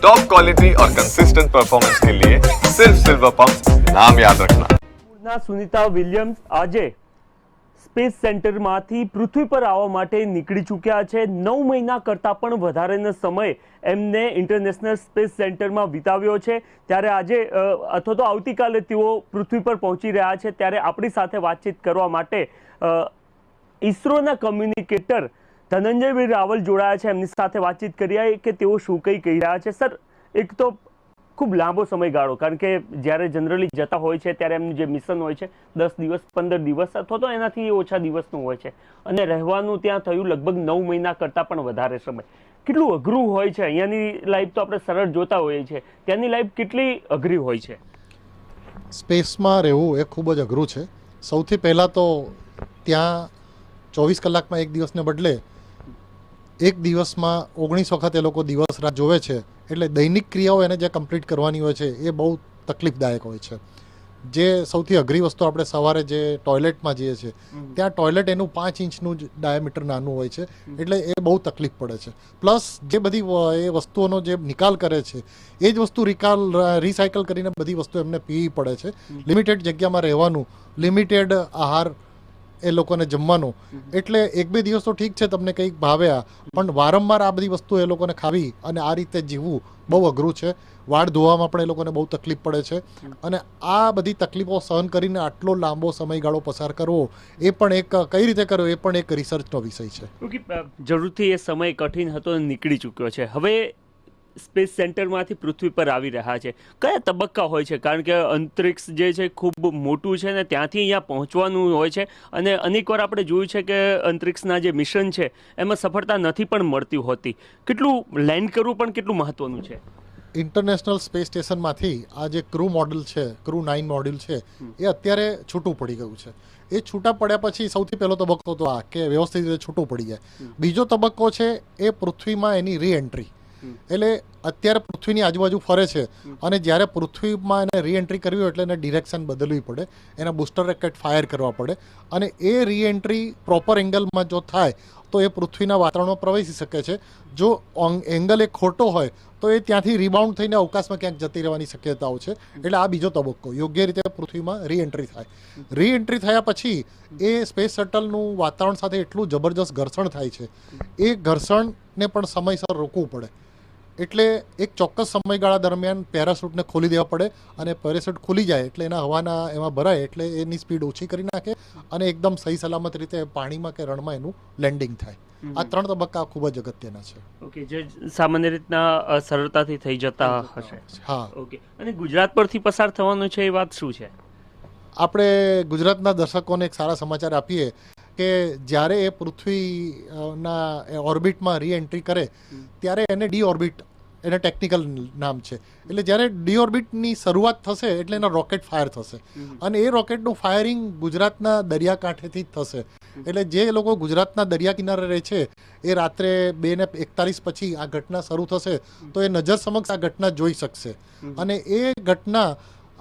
Top quality और consistent performance के लिए सिर्फ सिल्वर पंप नाम याद रखना। સુનિતા વિલિયમ્સ આજે સ્પેસ સેન્ટરમાંથી પૃથ્વી પર આવવા માટે નીકળી ચૂક્યા છે। 9 મહિના કરતાં પણ વધારેનો સમય એમને ઇન્ટરનેશનલ સ્પેસ સેન્ટરમાં વિતાવ્યો છે। ત્યારે આજે અથવા તો આવતીકાલે તેઓ પૃથ્વી પર પહોંચી રહ્યા છે। ત્યારે આપણી સાથે વાતચીત કરવા માટે ઈસરોના કમ્યુનિકેટર ધનંજયભાઈ રાવલ જોડાયા છે। એમની સાથે વાતચીત કરીએ કે તેઓ શું કહી રહ્યા છે। સર, એક તો ખૂબ લાંબો સમયગાળો, કારણ કે જ્યારે જનરલી જતા હોય છે ત્યારે એમનું જે મિશન હોય છે 10 દિવસ 15 દિવસ અથવા તો એનાથી ઓછા દિવસનું હોય છે, અને રહેવાનું ત્યાં થયું લગભગ 9 મહિના કરતાં પણ વધારે સમય। કેટલું અઘરું હોય છે? અહીંયાની લાઈફ તો આપણે સરળ જોતા હોઈએ છીએ, ત્યાંની લાઈફ કેટલી અઘરી હોય છે? સ્પેસમાં રહેવું એ ખૂબ જ અઘરું છે। સૌથી પહેલાં તો ત્યાં 24 કલાકમાં એક દિવસને બદલે એક દિવસમાં 19 વખત એ લોકો દિવસ રાત જોવે છે। એટલે દૈનિક ક્રિયાઓ એને જે કમ્પ્લીટ કરવાની હોય છે એ બહુ તકલીફદાયક હોય છે। જે સૌથી અઘરી વસ્તુ, આપણે સવારે જે ટોયલેટમાં જઈએ છીએ ત્યાં ટોયલેટ એનું 5 ઇંચનું જ ડાયામીટર નાનું હોય છે, એટલે એ બહુ તકલીફ પડે છે। પ્લસ જે બધી એ વસ્તુઓનો જે નિકાલ કરે છે એ જ વસ્તુ રિસાયકલ કરીને બધી વસ્તુ એમને પીવી પડે છે। લિમિટેડ જગ્યામાં રહેવાનું, લિમિટેડ આહાર એ લોકોને જમવાનો, એટલે 1-2 દિવસ તો ઠીક છે તમને કંઈક ભાવ્યા, પણ વારંવાર આ બધી વસ્તુ એ લોકોને ખાવી અને આ રીતે જીવવું બહુ અઘરું છે। વાળ ધોવામાં પણ એ લોકોને બહુ તકલીફ પડે છે, અને આ બધી તકલીફો સહન કરીને આટલો લાંબો સમયગાળો પસાર કરવો એ પણ એક કઈ રીતે કરવો એ પણ એક રિસર્ચનો વિષય છે। ઓકે, જરૂરથી એ સમય કઠિન હતો અને નીકળી ચૂક્યો છે। હવે સ્પેસ સેન્ટરમાંથી પૃથ્વી પર આવી રહ્યા છે। કયા તબક્કા હોય છે? કારણ કે અંતરિક્ષ જે છે ખૂબ મોટું છે ને ત્યાંથી અહીંયા પહોંચવાનું હોય છે, અને અનેકવાર આપણે જોયું છે કે અંતરિક્ષના જે મિશન છે એમાં સફળતા નથી પણ મળતી હોતી। કેટલું લેન્ડ કરવું પણ કેટલું મહત્વનું છે? ઇન્ટરનેશનલ સ્પેસ સ્ટેશનમાંથી આ જે ક્રૂ મોડ્યુલ છે, ક્રૂ 9 મોડ્યુલ છે, એ અત્યારે છૂટું પડી ગયું છે। એ છૂટા પડ્યા પછી સૌથી પહેલો તબક્કો તો આ કે વ્યવસ્થિત રીતે છૂટું પડી જાય। બીજો તબક્કો છે એ પૃથ્વીમાં એની રીએન્ટ્રી, એટલે અત્યારે પૃથ્વીની આજુબાજુ ફરે છે, અને જ્યારે પૃથ્વીમાં એને રીએન્ટ્રી કરવી હોય એટલે એને ડિરેક્શન બદલવી પડે, એના બૂસ્ટર રોકેટ ફાયર કરવા પડે, અને એ રીએન્ટ્રી પ્રોપર એંગલમાં જો થાય તો એ પૃથ્વીના વાતાવરણમાં પ્રવેશી શકે છે। જો એંગલ એ ખોટો હોય તો એ ત્યાંથી રિબાઉન્ડ થઈને અવકાશમાં ક્યાંક જતી રહેવાની શક્યતાઓ છે। એટલે આ બીજો તબક્કો, યોગ્ય રીતે પૃથ્વીમાં રીએન્ટ્રી થાય। રીએન્ટ્રી થયા પછી એ સ્પેસ શટલનું વાતાવરણ સાથે એટલું જબરજસ્ત ઘર્ષણ થાય છે, એ ઘર્ષણને પણ સમયસર રોકવું પડે। એટલે એક ચોક્કસ સમયગાળા દરમિયાન પેરાશૂટને ખોલી દેવા પડે, અને પેરાશૂટ ખુલી જાય એટલે એના હવાના એમાં ભરાય એટલે એની સ્પીડ ઓછી કરી નાખે, અને એકદમ સહી સલામત રીતે પાણીમાં કે રણમાં એનું લેન્ડિંગ થાય। આ 3 તબક્કા ખૂબ જ અગત્યના છે। ઓકે, જે સામાન્ય રીતના સરળતાથી થઈ જતા હશે। હા, ઓકે, અને ગુજરાત પરથી પસાર થવાનું છે એ વાત શું છે? આપણે ગુજરાતના દર્શકોને એક સારા સમાચાર આપીએ કે જ્યારે એ પૃથ્વીના ઓર્બિટમાં રીએન્ટ્રી કરે ત્યારે એને ડી ઓર્બિટ, એને ટેકનિકલ નામ છે, એટલે જ્યારે ડી ઓર્બિટની શરૂઆત થશે એટલે એનો રોકેટ ફાયર થશે, અને એ રોકેટનું ફાયરિંગ ગુજરાતના દરિયાકાંઠેથી જ થશે। એટલે જે લોકો ગુજરાતના દરિયા કિનારે રહે છે એ રાત્રે 2:41 પછી આ ઘટના શરૂ થશે તો એ નજર સમક્ષ આ ઘટના જોઈ શકશે, અને એ ઘટના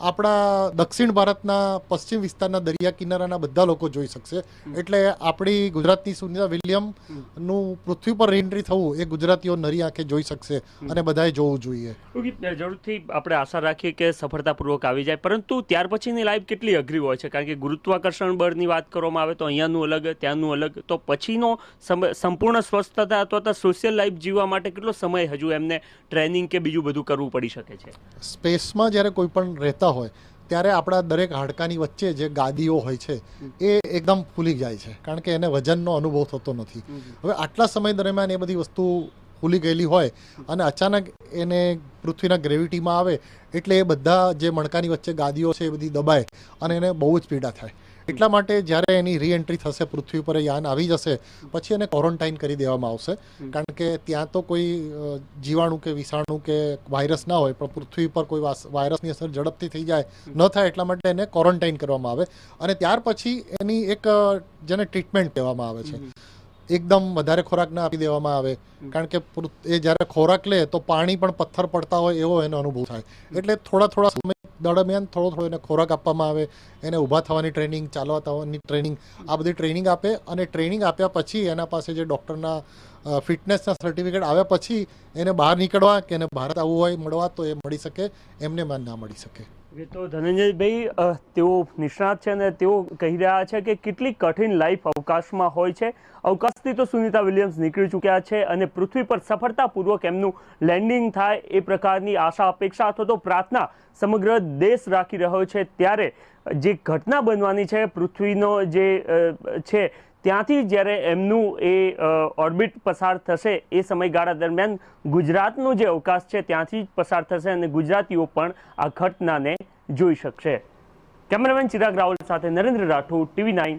આપણા દક્ષિણ ભારતના પશ્ચિમ વિસ્તારના દરિયા કિનારાના બધા લોકો જોઈ શકશે। એટલે આપણી ગુજરાતની સુનિતા વિલિયમનું પૃથ્વી પર રીએન્ટ્રી થવું એ ગુજરાતીઓ નરી આંખે જોઈ શકશે, અને બધાએ જોવું જોઈએ। ઓકે, જરૂરથી આપણે આશા રાખીએ કે સફળતાપૂર્વક આવી જાય, પરંતુ ત્યાર પછીની લાઈફ કેટલી અઘરી હોય છે? કારણ કે ગુરુત્વાકર્ષણ બળની વાત કરવામાં આવે તો અહીંયાનું અલગ, ત્યાંનું અલગ, તો પછીનો સંપૂર્ણ સ્વસ્થતા અથવા તો સોશિયલ લાઈફ જીવવા માટે કેટલો સમય હજુ એમને ટ્રેનિંગ કે બીજું બધું કરવું પડી શકે છે? સ્પેસમાં જ્યારે કોઈ પણ રહેતા હોય ત્યારે આપણા દરેક હાડકાની વચ્ચે જે ગાદીઓ હોય છે એ એકદમ ફૂલી જાય છે, કારણ કે એને વજનનો અનુભવ થતો નથી। હવે આટલા સમય દરમિયાન એ બધી વસ્તુ ફૂલી ગયેલી હોય અને અચાનક એને પૃથ્વીના ગ્રેવિટીમાં આવે એટલે એ બધા જે મણકાની વચ્ચે ગાદીઓ છે એ બધી દબાય અને એને બહુ જ પીડા થાય। એટલા માટે જ્યારે એની રીએન્ટ્રી થશે, પૃથ્વી પર યાન આવી જશે પછી એને ક્વોરન્ટાઇન કરી દેવામાં આવશે, કારણ કે ત્યાં તો કોઈ જીવાણુ કે વિષાણુ કે વાયરસ ના હોય, પણ પૃથ્વી પર કોઈ વાયરસની અસર ઝડપથી થઈ જાય ન થાય એટલા માટે એને ક્વોરન્ટાઇન કરવામાં આવે, અને ત્યાર પછી એની એક જેને ટ્રીટમેન્ટ કહેવામાં આવે છે, એકદમ વધારે ખોરાક ના આપી દેવામાં આવે, કારણ કે એ જ્યારે ખોરાક લે તો પાણી પણ પથ્થર પડતા હોય એવો એનો અનુભવ થાય। એટલે થોડા સમય દરમિયાન થોડો એને ખોરાક આપવામાં આવે, એને ઊભા થવાની ટ્રેનિંગ, ચાલવા થવાની ટ્રેનિંગ, આ બધી ટ્રેનિંગ આપે. અને ટ્રેનિંગ આપ્યા પછી એના પાસે જે ડૉક્ટરના ફિટનેસના સર્ટિફિકેટ આવ્યા પછી એને બહાર નીકળવા કે એને ભારત આવવું હોય મળવા તો એ મળી શકે, એમને ના મળી શકે. તો ધનંજયભાઈ, તેઓ નિષ્ણાત છે અને તેઓ કહી રહ્યા છે કે કેટલી કઠિન લાઈફ અવકાશમાં હોય છે. અવકાશથી તો સુનિતા વિલિયમ્સ નીકળી ચૂક્યા છે અને પૃથ્વી પર સફળતાપૂર્વક એમનું લેન્ડિંગ થાય એ પ્રકારની આશા, અપેક્ષા અથવા તો પ્રાર્થના સમગ્ર દેશ રાખી રહ્યો છે. ત્યારે જે ઘટના બનવાની છે પૃથ્વીનો જે છે ત્યાંથી જ્યારે એમનું એ ઓર્બિટ પસાર થશે એ સમયગાળા દરમિયાન ગુજરાતનો જે અવકાશ છે ત્યાંથી જ પસાર થશે અને ગુજરાતીઓ પણ આ ઘટનાને જોઈ શકશે. કેમેરામેન ચિરાગ રાવલ સાથે નરેન્દ્ર રાઠોડ, TV9